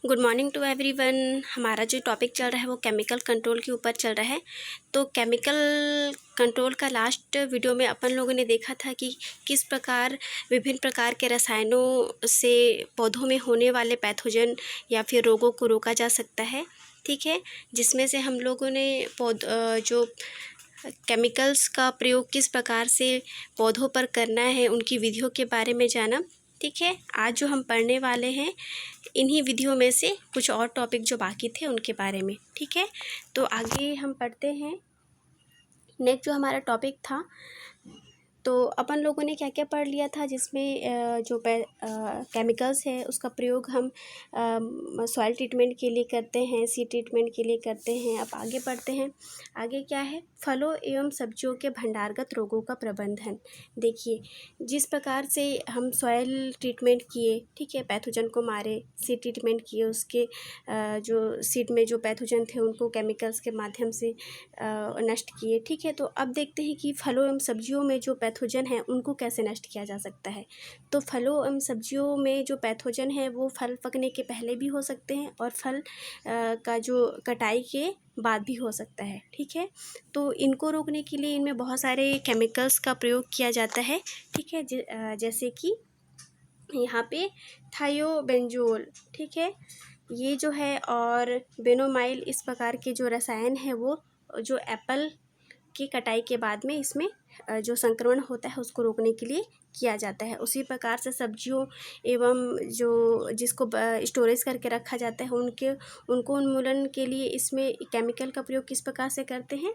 Good morning to everyone. हमारा जो topic चल रहा है वो केमिकल कंट्रोल के ऊपर चल रहा है। तो केमिकल कंट्रोल का लास्ट वीडियो में अपन लोगों ने देखा था कि किस प्रकार विभिन्न प्रकार के रसायनों से पौधों में होने वाले पैथोजन या फिर रोगों को रोका जा सकता है। ठीक है, जिसमें से हम लोगों ने जो केमिकल्स का प्रयोग किस प्रकार से पौधों पर करना है उनकी विधियों के बारे में जाना। ठीक है, आज जो हम पढ़ने वाले हैं इन्हीं विधियों में से कुछ और टॉपिक जो बाकी थे उनके बारे में। ठीक है, तो आगे हम पढ़ते हैं। नेक्स्ट जो हमारा टॉपिक था, तो अपन लोगों ने क्या क्या पढ़ लिया था, जिसमें जो केमिकल्स है उसका प्रयोग हम सॉइल ट्रीटमेंट के लिए करते हैं, सीड ट्रीटमेंट के लिए करते हैं। अब आगे पढ़ते हैं। आगे क्या है, फलों एवं सब्जियों के भंडारगत रोगों का प्रबंधन। देखिए, जिस प्रकार से हम सॉइल ट्रीटमेंट किए, ठीक है, पैथोजन को मारे, सीड ट्रीटमेंट किए, उसके जो सीड में जो पैथोजन थे उनको केमिकल्स के माध्यम से नष्ट किए। ठीक है, तो अब देखते हैं कि फलों एवं सब्जियों में जो पैथोजन है उनको कैसे नष्ट किया जा सकता है। तो फलों एवं सब्जियों में जो पैथोजन है वो फल पकने के पहले भी हो सकते हैं और फल का जो कटाई के बाद भी हो सकता है। ठीक है, तो इनको रोकने के लिए इनमें बहुत सारे केमिकल्स का प्रयोग किया जाता है। ठीक है, जैसे कि यहाँ पे थायोबेंजोल, ठीक है, ये जो है, और बेनोमाइल, इस प्रकार के जो रसायन है वो जो एप्पल की कटाई के बाद में इसमें जो संक्रमण होता है उसको रोकने के लिए किया जाता है। उसी प्रकार से सब्जियों एवं जो जिसको स्टोरेज करके रखा जाता है उनको उन्मूलन के लिए इसमें केमिकल का प्रयोग किस प्रकार से करते हैं,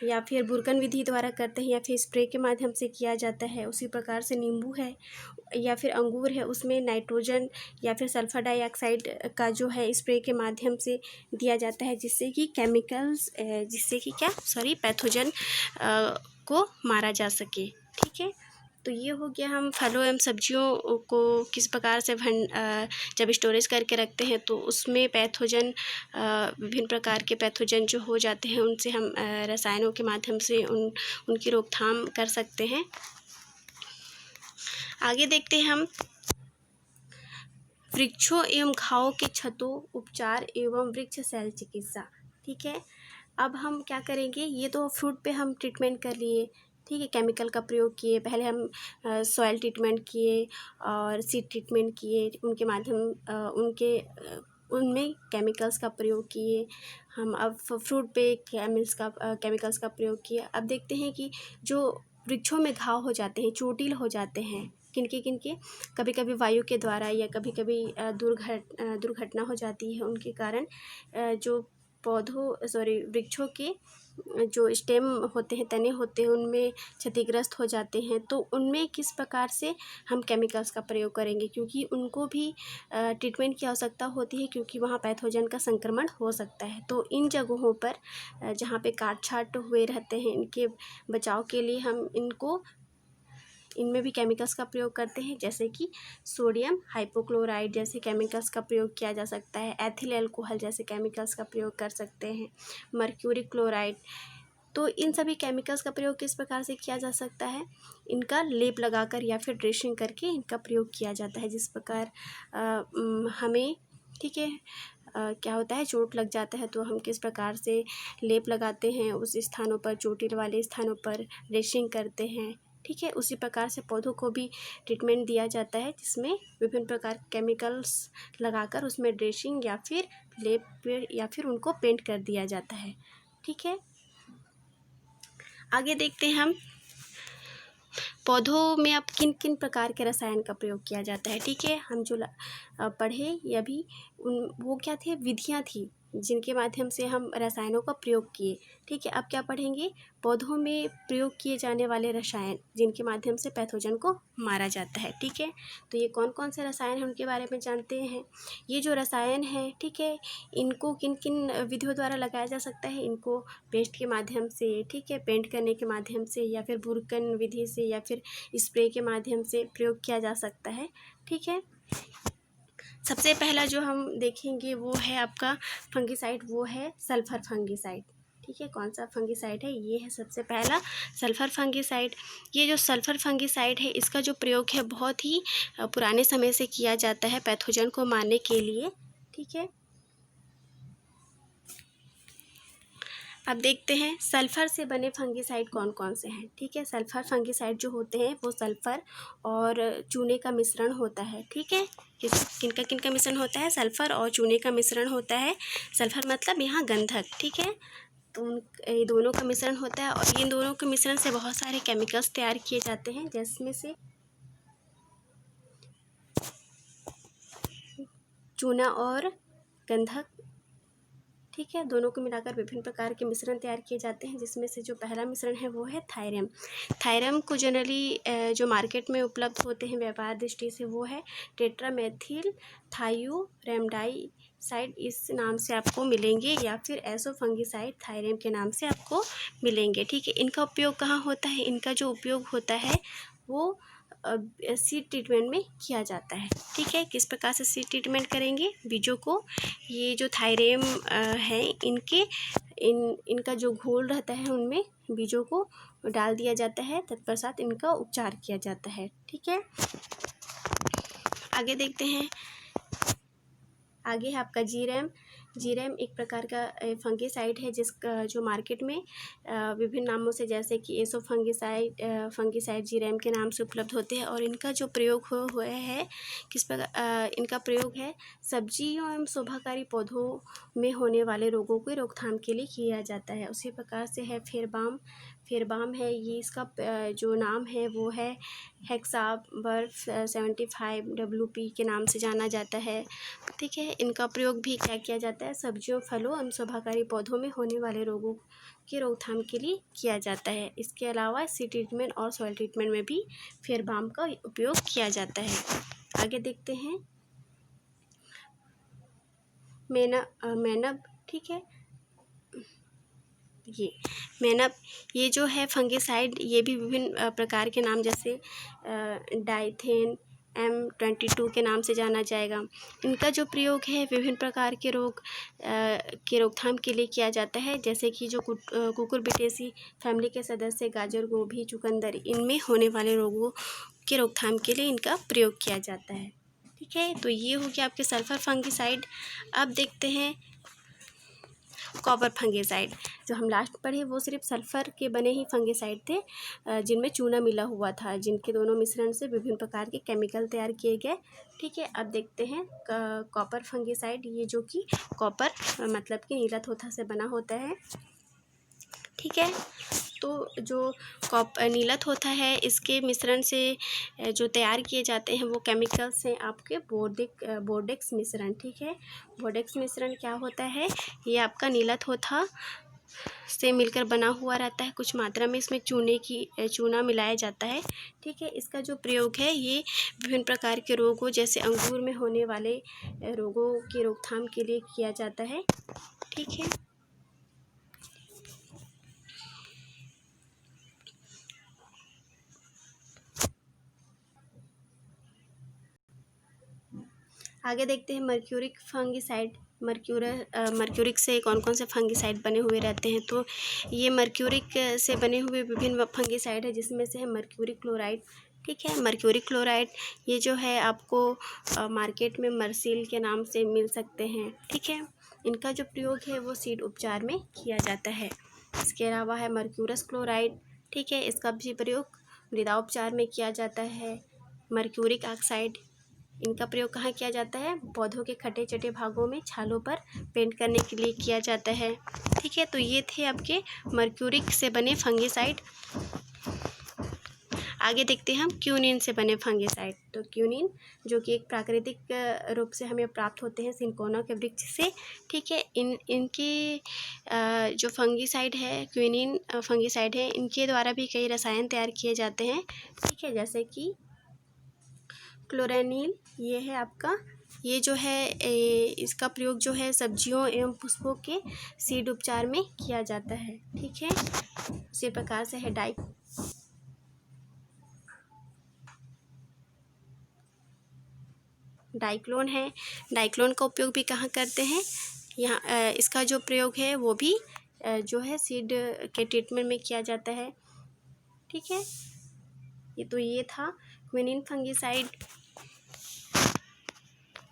या फिर बुरकन विधि द्वारा करते हैं, या फिर स्प्रे के माध्यम से किया जाता है। उसी प्रकार से नींबू है या फिर अंगूर है, उसमें नाइट्रोजन या फिर सल्फर डाइऑक्साइड का जो है स्प्रे के माध्यम से दिया जाता है, जिससे कि पैथोजन को मारा जा सके। ठीक है, तो ये हो गया, हम फलों एवं सब्जियों को किस प्रकार से जब स्टोरेज करके रखते हैं तो उसमें पैथोजन, विभिन्न प्रकार के पैथोजन जो हो जाते हैं उनसे हम रसायनों के माध्यम से उनकी रोकथाम कर सकते हैं। आगे देखते हैं हम वृक्षों एवं घावों के क्षतों उपचार एवं वृक्ष शैल चिकित्सा। ठीक है, अब हम क्या करेंगे, ये तो फ्रूट पे हम ट्रीटमेंट कर लिए, ठीक है, केमिकल का प्रयोग किए। पहले हम सॉइल ट्रीटमेंट किए और सीड ट्रीटमेंट किए, उनके उनमें केमिकल्स का प्रयोग किए। हम अब फ्रूट पे केमिकल्स का प्रयोग किए। अब देखते हैं कि जो वृक्षों में घाव हो जाते हैं, चोटिल हो जाते हैं, किनके कभी कभी वायु के द्वारा या कभी कभी दुर्घटना हो जाती है, उनके कारण जो वृक्षों के जो स्टेम होते हैं, तने होते हैं, उनमें क्षतिग्रस्त हो जाते हैं। तो उनमें किस प्रकार से हम केमिकल्स का प्रयोग करेंगे, क्योंकि उनको भी ट्रीटमेंट की आवश्यकता होती है, क्योंकि वहाँ पैथोजन का संक्रमण हो सकता है। तो इन जगहों पर जहाँ पे काट छाट हुए रहते हैं, इनके बचाव के लिए हम इनमें भी केमिकल्स का प्रयोग करते हैं, जैसे कि सोडियम हाइपोक्लोराइड जैसे केमिकल्स का प्रयोग किया जा सकता है। एथिल अल्कोहल जैसे केमिकल्स का प्रयोग कर सकते हैं। Mercury chloride. तो इन सभी केमिकल्स का प्रयोग किस प्रकार से किया जा सकता है, इनका लेप लगाकर या फिर ड्रेसिंग करके इनका प्रयोग किया जाता है। जिस प्रकार हमें, ठीक है, क्या होता है, चोट लग जाता है तो हम किस प्रकार से लेप लगाते हैं, उस स्थानों पर, चोटिल वाले स्थानों पर ड्रेसिंग करते हैं। ठीक है, उसी प्रकार से पौधों को भी ट्रीटमेंट दिया जाता है, जिसमें विभिन्न प्रकार के केमिकल्स लगाकर उसमें ड्रेसिंग या फिर लेप या फिर उनको पेंट कर दिया जाता है। ठीक है, आगे देखते हैं हम पौधों में अब किन किन प्रकार के रसायन का प्रयोग किया जाता है। ठीक है, हम जो पढ़े ये अभी वो क्या थे, विधियाँ थी जिनके माध्यम से हम रसायनों का प्रयोग किए। ठीक है, अब क्या पढ़ेंगे, पौधों में प्रयोग किए जाने वाले रसायन जिनके माध्यम से पैथोजन को मारा जाता है। ठीक है, तो ये कौन कौन से रसायन हैं उनके बारे में जानते हैं। ये जो रसायन है, ठीक है, इनको किन किन विधियों द्वारा लगाया जा सकता है, इनको पेस्ट के माध्यम से, ठीक है, पेंट करने के माध्यम से, या फिर बुरकन विधि से, या फिर स्प्रे के माध्यम से प्रयोग किया जा सकता है। ठीक है, सबसे पहला जो हम देखेंगे वो है आपका फंगिसाइड, वो है सल्फर फंगिसाइड। ठीक है, कौन सा फंगिसाइड है, ये है सबसे पहला सल्फर फंगिसाइड। ये जो सल्फर फंगिसाइड है इसका जो प्रयोग है बहुत ही पुराने समय से किया जाता है पैथोजन को मारने के लिए। ठीक है। अब देखते हैं सल्फ़र से बने फंगिसाइड कौन कौन से हैं। ठीक है, सल्फ़र फंगिसाइड जो होते हैं वो सल्फ़र और चूने का मिश्रण होता है। ठीक है, किनका किनका मिश्रण होता है? सल्फ़र और चूने का मिश्रण होता है। सल्फ़र मतलब यहाँ गंधक। ठीक है, तो ये दोनों का मिश्रण होता है और इन दोनों के मिश्रण से बहुत सारे केमिकल्स तैयार किए जाते हैं, जिसमें से चूना और गंधक। ठीक है, दोनों को मिलाकर विभिन्न प्रकार के मिश्रण तैयार किए जाते हैं, जिसमें से जो पहला मिश्रण है वो है थायरम। थायरम को जनरली जो मार्केट में उपलब्ध होते हैं व्यापार दृष्टि से वो है टेट्रामेथिल थायोरेमडाइसाइड, इस नाम से आपको मिलेंगे, या फिर एसोफंगिसाइड थायरम के नाम से आपको मिलेंगे। ठीक है, इनका उपयोग कहाँ होता है? इनका जो उपयोग होता है वो सीड ट्रीटमेंट में किया जाता है। ठीक है, किस प्रकार से सीड ट्रीटमेंट करेंगे? बीजों को, ये जो थायरेम है इनका जो घोल रहता है उनमें बीजों को डाल दिया जाता है, तत्पश्चात इनका उपचार किया जाता है। ठीक है, आगे देखते हैं। आगे है आपका जीरैम। जीरैम एक प्रकार का फंगिसाइड है जिसका जो मार्केट में विभिन्न नामों से, जैसे कि फंगिसाइड जीरैम के नाम से उपलब्ध होते हैं, और इनका जो प्रयोग हुआ है, किस प्रकार इनका प्रयोग है? सब्जियों एवं शोभाकारी पौधों में होने वाले रोगों की रोकथाम के लिए किया जाता है। उसी प्रकार से है फेरबाम। फेरबाम है, ये इसका जो नाम है वो है हेक्साबर 75 WP के नाम से जाना जाता है। ठीक है, इनका प्रयोग भी क्या किया जाता है? सब्जियों, फलों एवं शोभाकारी पौधों में होने वाले रोगों की रोकथाम के लिए किया जाता है। इसके अलावा सीड ट्रीटमेंट और सॉइल ट्रीटमेंट में भी फेरबाम का उपयोग किया जाता है। आगे देखते हैं मैनब। ठीक है, ये मैनब, ये जो है फंगिसाइड, ये भी विभिन्न प्रकार के नाम, जैसे डाइथेन M22 के नाम से जाना जाएगा। इनका जो प्रयोग है विभिन्न प्रकार के रोग के रोकथाम के लिए किया जाता है, जैसे कि जो कुकुरबिटेसी फैमिली के सदस्य, गाजर, गोभी, चुकंदर, इनमें होने वाले रोगों के रोकथाम के लिए इनका प्रयोग किया जाता है। ठीक है, तो ये हो गया आपके सल्फर फंगिसाइड। अब देखते हैं कॉपर फंगिसाइड। जो हम लास्ट पढ़े वो सिर्फ सल्फ़र के बने ही फंगिसाइड थे, जिनमें चूना मिला हुआ था, जिनके दोनों मिश्रण से विभिन्न प्रकार के केमिकल तैयार किए गए। ठीक है, अब देखते हैं कॉपर फंगिसाइड, ये जो कि कॉपर मतलब कि नीला थोथा से बना होता है। ठीक है, तो जो नीला थोथा है, इसके मिश्रण से जो तैयार किए जाते हैं वो केमिकल्स हैं आपके बोर्डेक्स मिश्रण। ठीक है, बोर्डेक्स मिश्रण क्या होता है? ये आपका नीला थोथा से मिलकर बना हुआ रहता है, कुछ मात्रा में इसमें चूना मिलाया जाता है। ठीक है, इसका जो प्रयोग है ये विभिन्न प्रकार के रोगों, जैसे अंगूर में होने वाले रोगों की रोकथाम के लिए किया जाता है। ठीक है, आगे देखते हैं मर्क्यूरिक फंगिसाइड। मर्क्यूरिक से कौन कौन से फंगिसाइड बने हुए रहते हैं? तो ये मर्क्यूरिक से बने हुए विभिन्न फंगिसाइड है, जिसमें से है मर्क्यूरिक क्लोराइड। ठीक है, मर्क्यूरिक क्लोराइड ये जो है आपको मार्केट में मर्सिल के नाम से मिल सकते हैं। ठीक है, इनका जो प्रयोग है वो सीड उपचार में किया जाता है। इसके अलावा है मर्क्यूरस क्लोराइड। ठीक है, इसका भी प्रयोग मृदा उपचार में किया जाता है। मर्क्यूरिक ऑक्साइड, इनका प्रयोग कहाँ किया जाता है? पौधों के खटे चटे भागों में छालों पर पेंट करने के लिए किया जाता है। ठीक है, तो ये थे आपके मर्क्यूरिक से बने फंगिसाइड। आगे देखते हैं हम क्यूनिन से बने फंगिसाइड। तो क्यूनिन जो कि एक प्राकृतिक रूप से हमें प्राप्त होते हैं सिनकोना के वृक्ष से। ठीक है, इनकी जो फंगिसाइड है, क्यूनिन फंगिसाइड है, इनके द्वारा भी कई रसायन तैयार किए जाते हैं। ठीक है, जैसे कि क्लोरेनिल, ये है आपका, ये जो है इसका प्रयोग जो है सब्जियों एवं पुष्पों के सीड उपचार में किया जाता है। ठीक है, उसी प्रकार से है डाइक्लोन है। डाइक्लोन का उपयोग भी कहाँ करते हैं? यहाँ इसका जो प्रयोग है वो भी जो है सीड के ट्रीटमेंट में किया जाता है। ठीक है, ये था क्विनिन फंगिसाइड।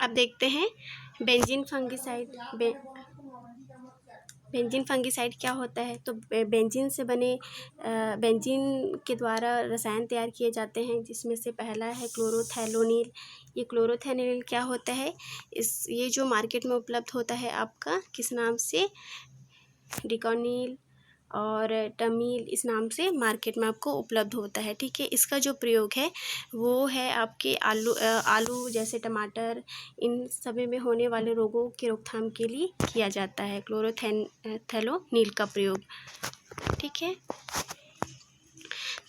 अब देखते हैं बेंजीन फंगिसाइड बेंजीन फंगिसाइड क्या होता है? तो बेंजीन से बने बेंजीन के द्वारा रसायन तैयार किए जाते हैं, जिसमें से पहला है क्लोरोथैलोनिल। ये क्लोरोथैलोनिल क्या होता है? ये जो मार्केट में उपलब्ध होता है आपका किस नाम से? डिकॉनिल और टमील, इस नाम से मार्केट में आपको उपलब्ध होता है। ठीक है, इसका जो प्रयोग है वो है आपके आलू जैसे टमाटर, इन सभी में होने वाले रोगों के रोकथाम के लिए किया जाता है क्लोरोथैलोनिल का प्रयोग। ठीक है,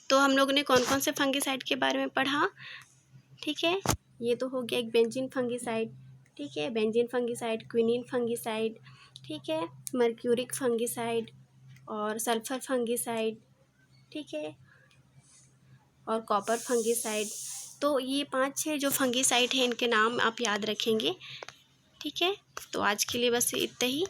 तो हम लोगों ने कौन कौन से फंगिसाइड के बारे में पढ़ा? ठीक है, ये तो हो गया एक बेंजीन फंगिसाइड। ठीक है, बेंजीन फंगिसाइड, क्विनिन फंगिसाइड, ठीक है, मर्क्यूरिक फंगिसाइड और सल्फर फंगिसाइड, ठीक है, और कॉपर फंगिसाइड। तो ये 5-6 जो फंगिसाइड हैं, इनके नाम आप याद रखेंगे। ठीक है, तो आज के लिए बस इतना ही।